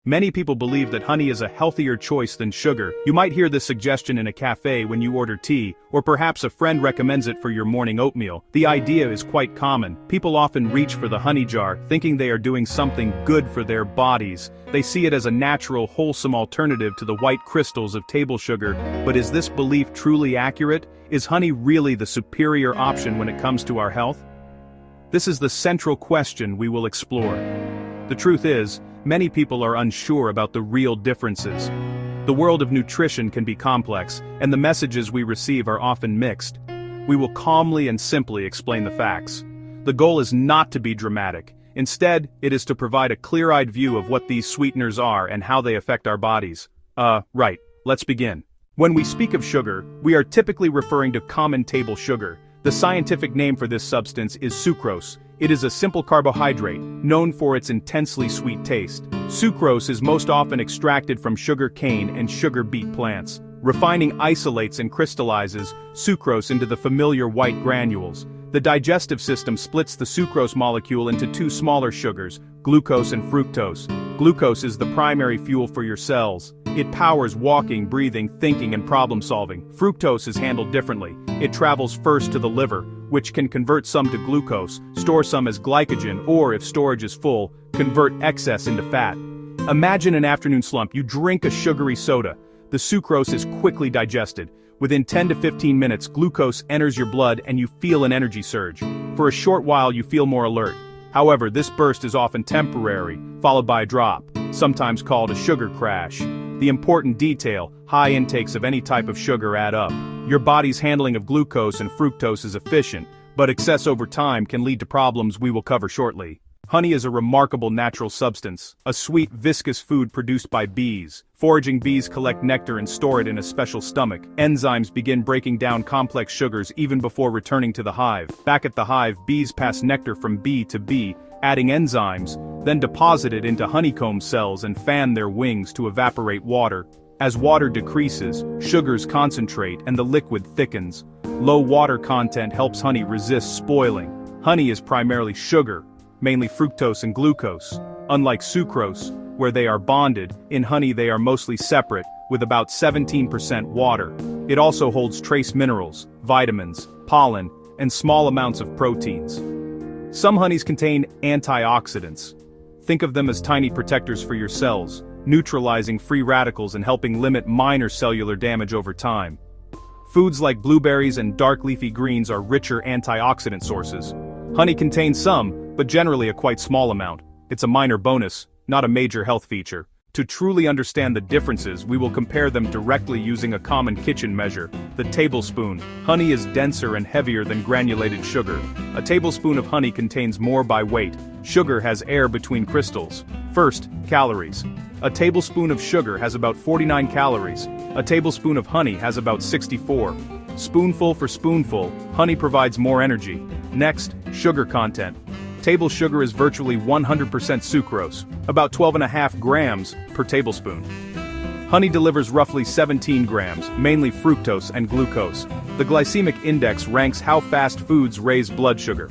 Many people believe that honey is a healthier choice than sugar. You might hear this suggestion in a cafe when you order tea, or perhaps a friend recommends it for your morning oatmeal. The idea is quite common. People often reach for the honey jar, thinking they are doing something good for their bodies. They see it as a natural, wholesome alternative to the white crystals of table sugar. But is this belief truly accurate? Is honey really the superior option when it comes to our health? This is the central question we will explore. The truth is, many people are unsure about the real differences. The world of nutrition can be complex, and the messages we receive are often mixed. We will calmly and simply explain the facts. The goal is not to be dramatic. Instead, it is to provide a clear-eyed view of what these sweeteners are and how they affect our bodies. Right, let's begin. When we speak of sugar, we are typically referring to common table sugar. The scientific name for this substance is sucrose. It is a simple carbohydrate, known for its intensely sweet taste. Sucrose is most often extracted from sugar cane and sugar beet plants. Refining isolates and crystallizes sucrose into the familiar white granules. The digestive system splits the sucrose molecule into two smaller sugars, glucose and fructose. Glucose is the primary fuel for your cells. It powers walking, breathing, thinking, and problem-solving. Fructose is handled differently. It travels first to the liver, which can convert some to glucose, store some as glycogen, or if storage is full, convert excess into fat. Imagine an afternoon slump. You drink a sugary soda. The sucrose is quickly digested. Within 10 to 15 minutes, glucose enters your blood and you feel an energy surge. For a short while, you feel more alert. However, this burst is often temporary, followed by a drop, sometimes called a sugar crash. The important detail: high intakes of any type of sugar add up. Your body's handling of glucose and fructose is efficient, but excess over time can lead to problems we will cover shortly. Honey is a remarkable natural substance, a sweet, viscous food produced by bees. Foraging bees collect nectar and store it in a special stomach. Enzymes begin breaking down complex sugars even before returning to the hive. Back at the hive, bees pass nectar from bee to bee, adding enzymes, then deposit it into honeycomb cells and fan their wings to evaporate water. As water decreases, sugars concentrate and the liquid thickens. Low water content helps honey resist spoiling. Honey is primarily sugar, mainly fructose and glucose. Unlike sucrose, where they are bonded, in honey they are mostly separate, with about 17% water. It also holds trace minerals, vitamins, pollen, and small amounts of proteins. Some honeys contain antioxidants. Think of them as tiny protectors for your cells, neutralizing free radicals and helping limit minor cellular damage over time. Foods like blueberries and dark leafy greens are richer antioxidant sources. Honey contains some, but generally a quite small amount. It's a minor bonus, not a major health feature. To truly understand the differences, we will compare them directly using a common kitchen measure, the tablespoon. Honey is denser and heavier than granulated sugar. A tablespoon of honey contains more by weight. Sugar has air between crystals. First, calories. A tablespoon of sugar has about 49 calories. A tablespoon of honey has about 64. Spoonful for spoonful, honey provides more energy. Next, sugar content. Table sugar is virtually 100% sucrose, about 12.5 grams per tablespoon. Honey delivers roughly 17 grams, mainly fructose and glucose. The glycemic index ranks how fast foods raise blood sugar.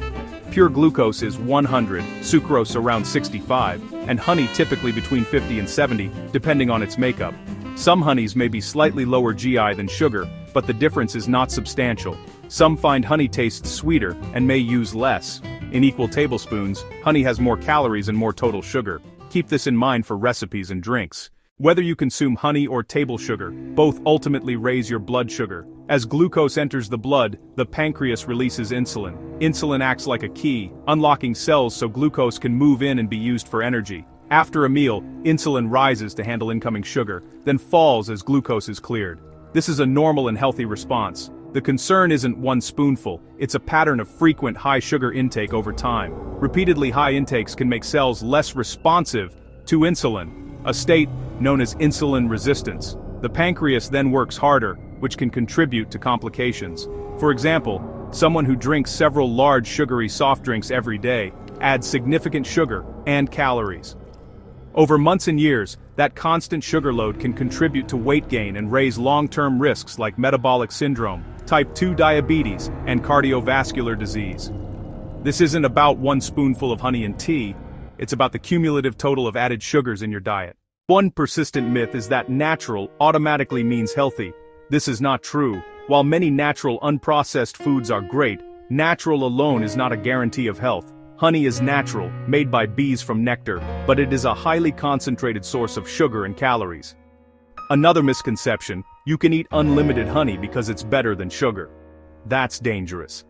Pure glucose is 100, sucrose around 65, and honey typically between 50 and 70, depending on its makeup. Some honeys may be slightly lower GI than sugar, but the difference is not substantial. Some find honey tastes sweeter and may use less. In equal tablespoons, honey has more calories and more total sugar. Keep this in mind for recipes and drinks. Whether you consume honey or table sugar, both ultimately raise your blood sugar. As glucose enters the blood, the pancreas releases insulin. Insulin acts like a key, unlocking cells so glucose can move in and be used for energy. After a meal, insulin rises to handle incoming sugar, then falls as glucose is cleared. This is a normal and healthy response. The concern isn't one spoonful, it's a pattern of frequent high sugar intake over time. Repeatedly high intakes can make cells less responsive to insulin, a state known as insulin resistance. The pancreas then works harder, which can contribute to complications. For example, someone who drinks several large sugary soft drinks every day adds significant sugar and calories. Over months and years, that constant sugar load can contribute to weight gain and raise long-term risks like metabolic syndrome, type 2 diabetes, and cardiovascular disease. This isn't about one spoonful of honey and tea, it's about the cumulative total of added sugars in your diet. One persistent myth is that natural automatically means healthy. This is not true. While many natural unprocessed foods are great, natural alone is not a guarantee of health. Honey is natural, made by bees from nectar, but it is a highly concentrated source of sugar and calories. Another misconception: you can eat unlimited honey because it's better than sugar. That's dangerous.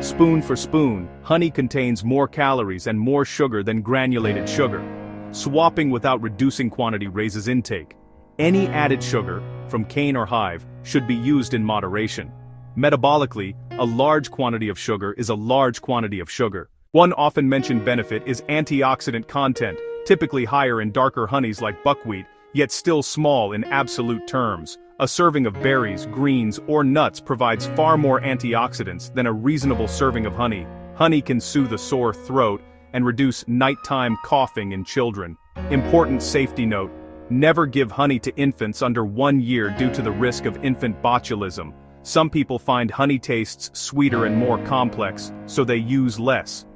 Spoon for spoon, honey contains more calories and more sugar than granulated sugar. Swapping without reducing quantity raises intake. Any added sugar, from cane or hive, should be used in moderation. Metabolically, a large quantity of sugar is a large quantity of sugar. One often mentioned benefit is antioxidant content, typically higher in darker honeys like buckwheat, yet still small in absolute terms. A serving of berries, greens, or nuts provides far more antioxidants than a reasonable serving of honey. Honey can soothe a sore throat and reduce nighttime coughing in children. Important safety note: never give honey to infants under 1 year due to the risk of infant botulism. Some people find honey tastes sweeter and more complex, so they use less.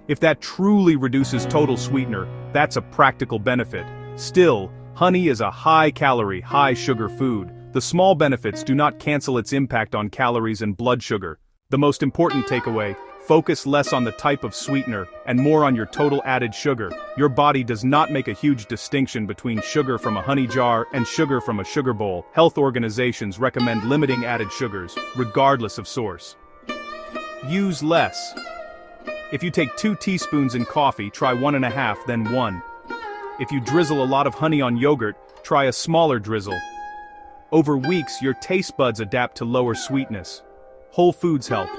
If that truly reduces total sweetener, that's a practical benefit. Still, honey is a high-calorie, high-sugar food. The small benefits do not cancel its impact on calories and blood sugar. The most important takeaway: focus less on the type of sweetener and more on your total added sugar. Your body does not make a huge distinction between sugar from a honey jar and sugar from a sugar bowl. Health organizations recommend limiting added sugars, regardless of source. Use less. If you take 2 teaspoons in coffee, try 1.5, then 1. If you drizzle a lot of honey on yogurt, try a smaller drizzle. Over weeks, your taste buds adapt to lower sweetness. Whole foods help.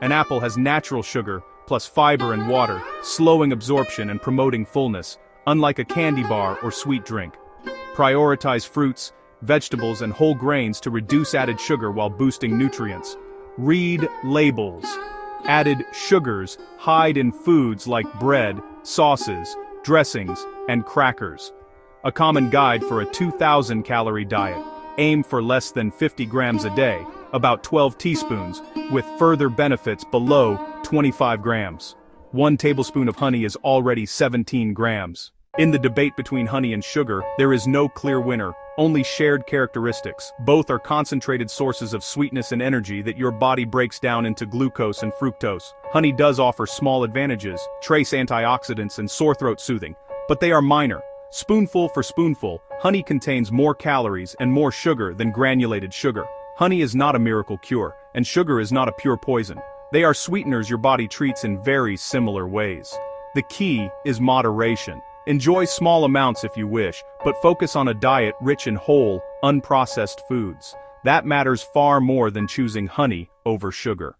An apple has natural sugar, plus fiber and water, slowing absorption and promoting fullness, unlike a candy bar or sweet drink. Prioritize fruits, vegetables, and whole grains to reduce added sugar while boosting nutrients. Read labels. Added sugars hide in foods like bread, sauces, dressings, and crackers. A common guide for a 2,000-calorie diet: aim for less than 50 grams a day, about 12 teaspoons, with further benefits below 25 grams. 1 tablespoon of honey is already 17 grams. In the debate between honey and sugar, there is no clear winner, only shared characteristics. Both are concentrated sources of sweetness and energy that your body breaks down into glucose and fructose. Honey does offer small advantages: trace antioxidants and sore throat soothing, but they are minor. Spoonful for spoonful, honey contains more calories and more sugar than granulated sugar. Honey is not a miracle cure, and sugar is not a pure poison. They are sweeteners your body treats in very similar ways. The key is moderation. Enjoy small amounts if you wish, but focus on a diet rich in whole, unprocessed foods. That matters far more than choosing honey over sugar.